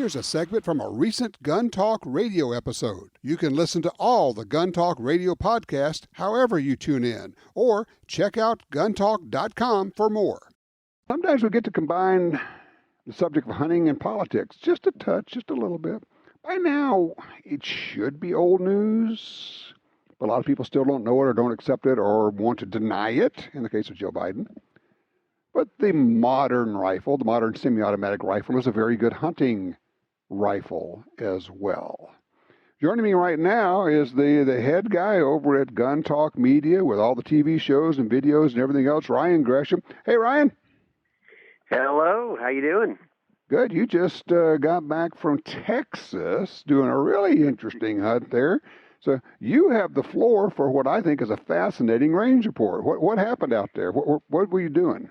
Here's a segment from a recent Gun Talk radio episode. You can listen to all the Gun Talk radio podcasts however you tune in, or check out guntalk.com for more. Sometimes we get to combine the subject of hunting and politics just a touch, just a little bit. By now, it should be old news, but a lot of people still don't know it or don't accept it or want to deny it, in the case of Joe Biden. But the modern rifle, the modern semi-automatic rifle, is a very good hunting rifle as well. Joining me right now is the head guy over at Gun Talk Media with all the TV shows and videos and everything else, Ryan Gresham. Hey, Ryan. Hello. How you doing? Good. You just got back from Texas doing a really interesting hunt there. So you have the floor for what I think is a fascinating range report. What happened out there? What were you doing?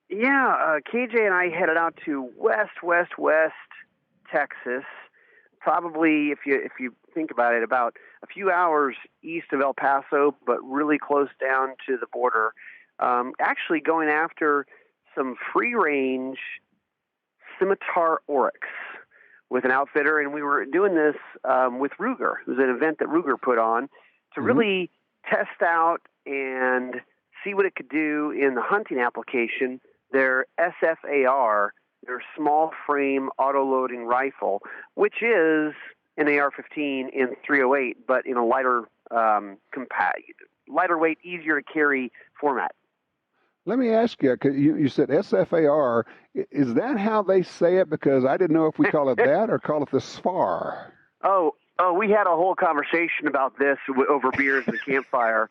Yeah, KJ and I headed out to west Texas. Probably, if you think about it, about a few hours east of El Paso, but really close down to the border. Actually, going after some free-range Scimitar Oryx with an outfitter, and we were doing this with Ruger. It was an event that Ruger put on to really test out and see what it could do in the hunting application. Their SFAR, their small frame autoloading rifle, which is an AR-15 in .308, but in a lighter weight, easier to carry format. Let me ask you, 'cause you said SFAR. Is that how they say it? Because I didn't know if we call it that or call it the SFAR. Oh, we had a whole conversation about this over beers and campfire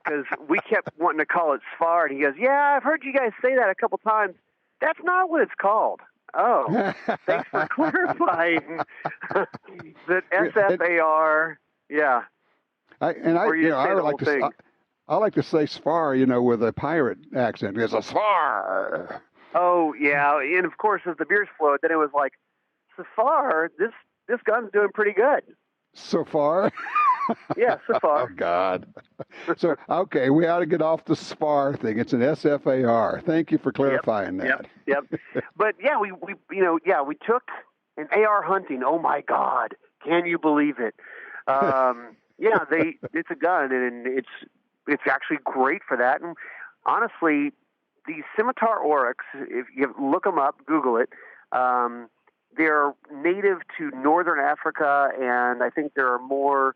because we kept wanting to call it SFAR, and he goes, "Yeah, I've heard you guys say that a couple times. That's not what it's called." Oh, thanks for clarifying. That SFAR, yeah. I like to say SFAR, with a pirate accent. It's a SFAR. Oh, yeah, and of course, as the beers flowed, then it was like, SFAR, this gun's doing pretty good. So far? Yeah, so far. Oh, God. So, okay, we ought to get off the SFAR thing. It's an SFAR. Thank you for clarifying that. Yep. But, yeah, we took an AR hunting. Oh, my God. Can you believe it? It's a gun, and it's actually great for that. And honestly, the Scimitar Oryx, if you look them up, Google it, they're native to northern Africa, and I think there are more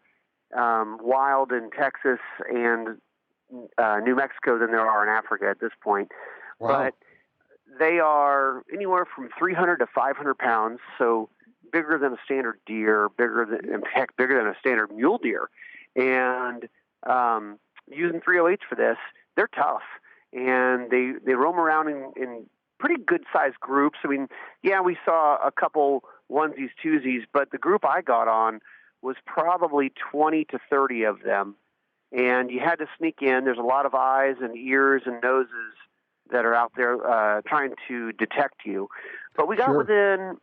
wild in Texas and New Mexico than there are in Africa at this point. Wow. But they are anywhere from 300 to 500 pounds, so bigger than a standard deer, bigger than a standard mule deer. And using 308s for this, they're tough, and they roam around in pretty good-sized groups. I mean, yeah, we saw a couple onesies, twosies, but the group I got on was probably 20 to 30 of them, and you had to sneak in. There's a lot of eyes and ears and noses that are out there trying to detect you. But we got within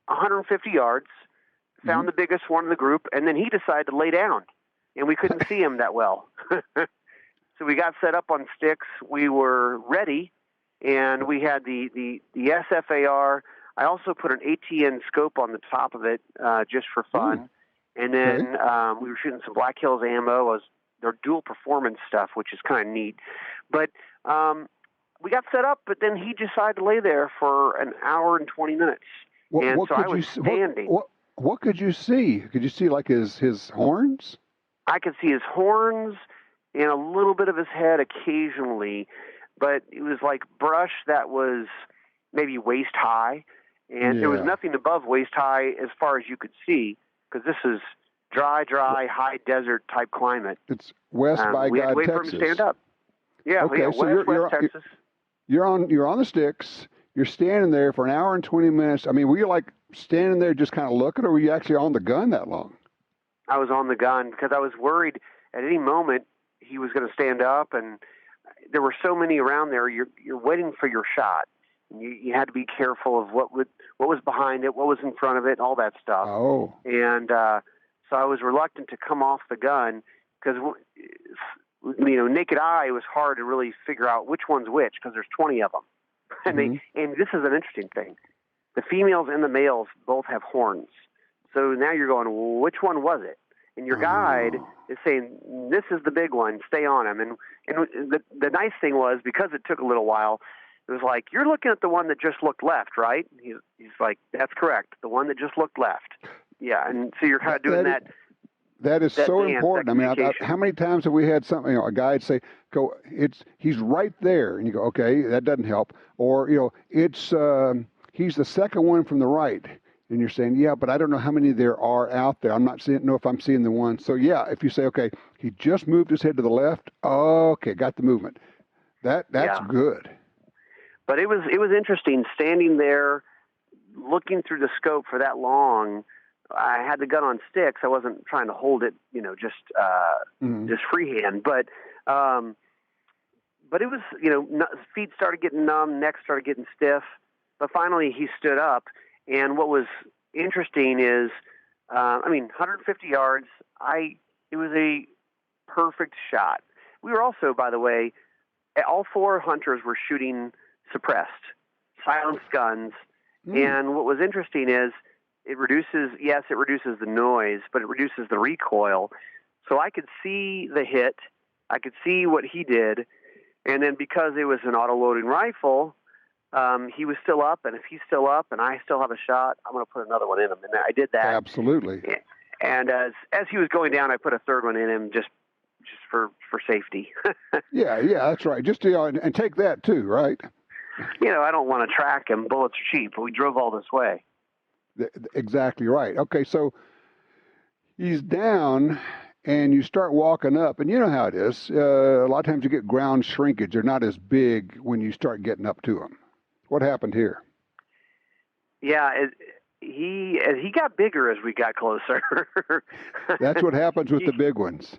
150 yards, found the biggest one in the group, and then he decided to lay down, and we couldn't see him that well. So we got set up on sticks. We were ready, and we had the SFAR. I also put an ATN scope on the top of it just for fun. And then we were shooting some Black Hills ammo. Their dual performance stuff, which is kind of neat. But we got set up, but then he decided to lay there for an hour and 20 minutes. I was standing. What could you see? Could you see like his horns? I could see his horns and a little bit of his head occasionally, but it was like brush that was maybe waist high, and there was nothing above waist high as far as you could see, because this is dry, high desert type climate. It's West by we had God, to wait Texas. for him to stand up. Yeah, okay, yeah, so West Texas. You're on the sticks. You're standing there for an hour and 20 minutes. I mean, were you like standing there just kind of looking, or were you actually on the gun that long? I was on the gun because I was worried at any moment he was going to stand up, and there were so many around there. You're waiting for your shot. You had to be careful of what was behind it, what was in front of it, all that stuff. Oh. And so I was reluctant to come off the gun because, naked eye, it was hard to really figure out which one's which because there's 20 of them. And this is an interesting thing. the females and the males both have horns. So now you're going, well, which one was it? And your guide is saying, this is the big one, stay on him. And the nice thing was, because it took a little while, it was like, you're looking at the one that just looked left, right? He's like, that's correct, the one that just looked left. Yeah, and so you're kind of doing that. That is so important. I mean, how many times have we had something, a guide say, he's right there, and you go, okay, that doesn't help. Or, it's he's the second one from the right. And you're saying, yeah, but I don't know how many there are out there. I'm not know if I'm seeing the one. So, yeah, if you say, okay, he just moved his head to the left. Okay, got the movement. That's good. But it was interesting standing there, looking through the scope for that long. I had the gun on sticks. I wasn't trying to hold it, just freehand. But it was, feet started getting numb, neck started getting stiff. But finally, he stood up. And what was interesting is, 150 yards, it was a perfect shot. We were also, by the way, all four hunters were shooting suppressed, silenced guns. And what was interesting is it reduces the noise, but it reduces the recoil. So I could see the hit. I could see what he did. And then because it was an autoloading rifle, he was still up, and if he's still up and I still have a shot, I'm going to put another one in him. And I did that. Absolutely. And as he was going down, I put a third one in him just for safety. yeah, that's right. Just and take that too, right? I don't want to track him. Bullets are cheap. We drove all this way. Exactly right. Okay, so he's down, and you start walking up, and you know how it is. A lot of times you get ground shrinkage. They're not as big when you start getting up to them. What happened here? Yeah, he got bigger as we got closer. That's what happens with the big ones.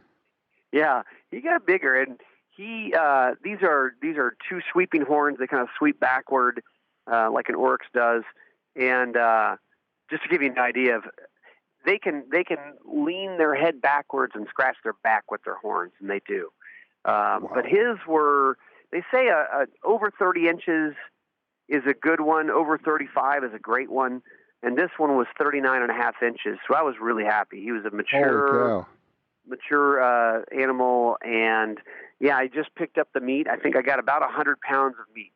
Yeah, he got bigger, and these are two sweeping horns. They kind of sweep backward like an oryx does, and just to give you an idea of, they can lean their head backwards and scratch their back with their horns, and they do. Wow. But his were, they say over 30 inches is a good one. Over 35 is a great one. And this one was 39.5 inches. So I was really happy. He was a mature animal. And yeah, I just picked up the meat. I think I got about 100 pounds of meat.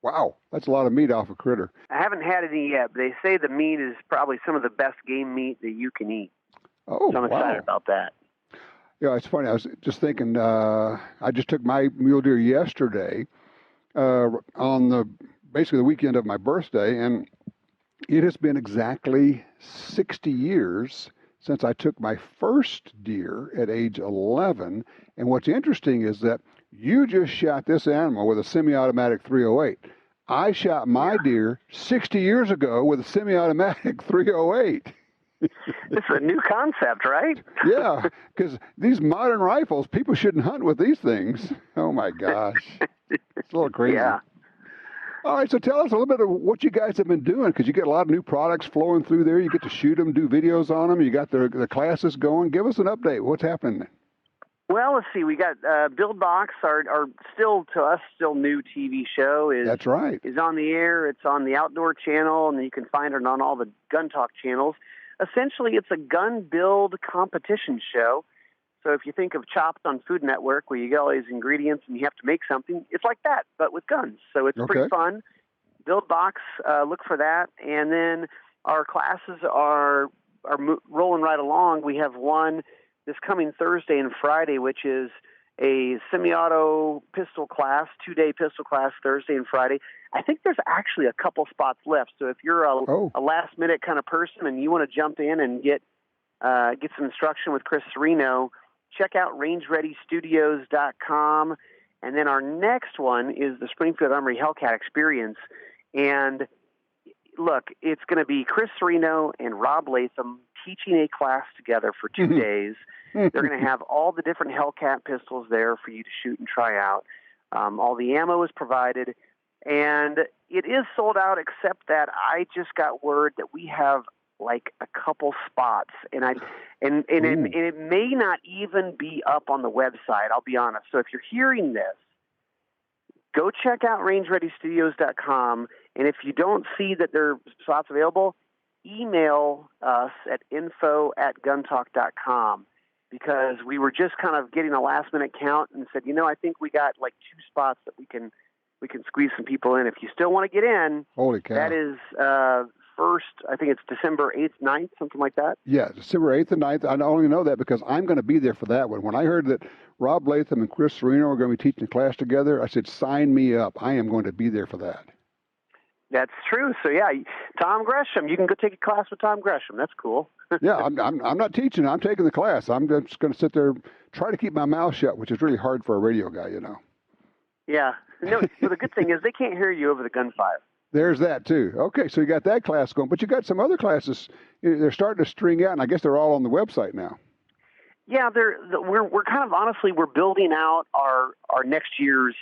Wow. That's a lot of meat off a critter. I haven't had any yet, but they say the meat is probably some of the best game meat that you can eat. Oh, so I'm excited about that. Yeah, it's funny. I was just thinking, I just took my mule deer yesterday on basically the weekend of my birthday, and it has been exactly 60 years since I took my first deer at age 11. And what's interesting is that you just shot this animal with a semi-automatic 308. I shot my deer 60 years ago with a semi-automatic 308. It's a new concept, right? Yeah, because these modern rifles, people shouldn't hunt with these things. Oh, my gosh. It's a little crazy. Yeah. All right, so tell us a little bit of what you guys have been doing, because you get a lot of new products flowing through there. You get to shoot them, do videos on them. You got the classes going. Give us an update. What's happening? Well, let's see. We got Build Box, our still, to us, still new TV show. That's right. Is on the air. It's on the Outdoor Channel, and you can find it on all the Gun Talk channels. Essentially, it's a gun build competition show. So if you think of Chopped on Food Network, where you get all these ingredients and you have to make something, it's like that, but with guns. So it's pretty fun. Build Box, look for that. And then our classes are rolling right along. We have one this coming Thursday and Friday, which is a semi-auto pistol class, 2-day pistol class, Thursday and Friday. I think there's actually a couple spots left. So if you're a last-minute kind of person and you want to jump in and get some instruction with Chris Serino, check out rangereadystudios.com. And then our next one is the Springfield Armory Hellcat Experience. And look, it's going to be Chris Serino and Rob Latham teaching a class together for 2 days. They're going to have all the different Hellcat pistols there for you to shoot and try out. All the ammo is provided. And it is sold out, except that I just got word that we have like a couple spots, and it may not even be up on the website. I'll be honest. So if you're hearing this, go check out rangereadystudios.com. And if you don't see that there are spots available, email us at info@guntalk.com, because we were just kind of getting a last-minute count and said, I think we got like 2 spots that we can squeeze some people in. If you still want to get in, holy cow, that is first, I think it's December 8th, 9th, something like that. Yeah, December 8th and 9th. I only know that because I'm going to be there for that one. When I heard that Rob Latham and Chris Serino are going to be teaching a class together, I said, sign me up. I am going to be there for that. That's true. So, yeah, Tom Gresham, you can go take a class with Tom Gresham. That's cool. Yeah, I'm not teaching. I'm taking the class. I'm just going to sit there, try to keep my mouth shut, which is really hard for a radio guy, Yeah. No, but the good thing is they can't hear you over the gunfire. There's that, too. Okay, so you got that class going. But you got some other classes. They're starting to string out, and I guess they're all on the website now. Yeah, we're kind of, honestly, we're building out our next year's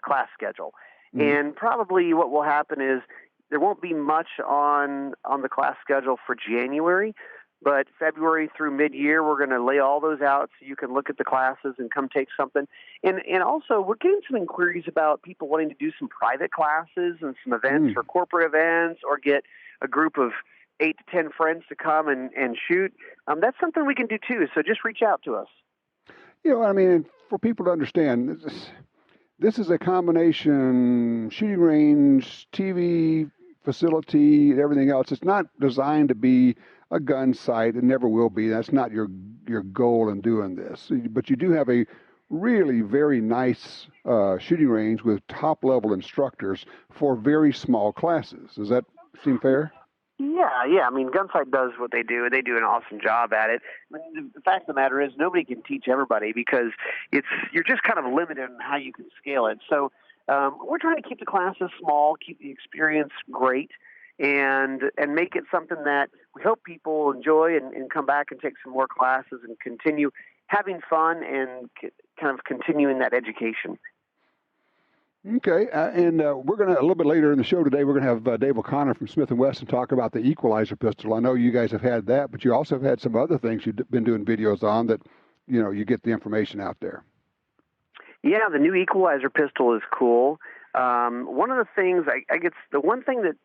class schedule. Mm-hmm. And probably what will happen is there won't be much on the class schedule for January, but February through mid-year, we're going to lay all those out so you can look at the classes and come take something. And also, we're getting some inquiries about people wanting to do some private classes and some events or corporate events, or get a group of 8 to 10 friends to come and shoot. That's something we can do too. So just reach out to us. For people to understand, this is a combination shooting range, TV facility, and everything else. It's not designed to be a gun site. It never will be. That's not your goal in doing this. But you do have a really very nice shooting range with top-level instructors for very small classes. Does that seem fair? Yeah. Gunsight does what they do. They do an awesome job at it. The fact of the matter is, nobody can teach everybody, because you're just kind of limited on how you can scale it. So we're trying to keep the classes small, keep the experience great, and make it something that we hope people enjoy and come back and take some more classes and continue having fun and kind of continuing that education. Okay, and we're going to, a little bit later in the show today, we're going to have Dave O'Connor from Smith & Wesson talk about the equalizer pistol. I know you guys have had that, but you also have had some other things you've been doing videos on that, you get the information out there. Yeah, the new equalizer pistol is cool. One of the things, I guess the one thing that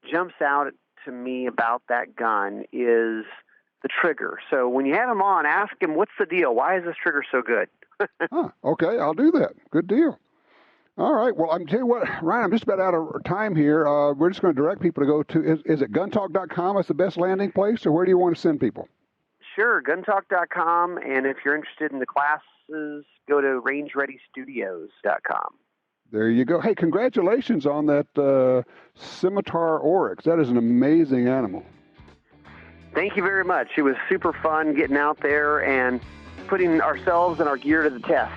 jumps out to me about that gun is the trigger. So when you have him on, ask him, what's the deal? Why is this trigger so good? Okay, I'll do that. Good deal. All right. Well, I'm tell you what, Ryan, I'm just about out of time here. We're just going to direct people to go to, is it guntalk.com? That's the best landing place, or where do you want to send people? Sure, guntalk.com. And if you're interested in the classes, go to rangereadystudios.com. There you go. Hey, congratulations on that Scimitar Oryx. That is an amazing animal. Thank you very much. It was super fun getting out there and putting ourselves and our gear to the test.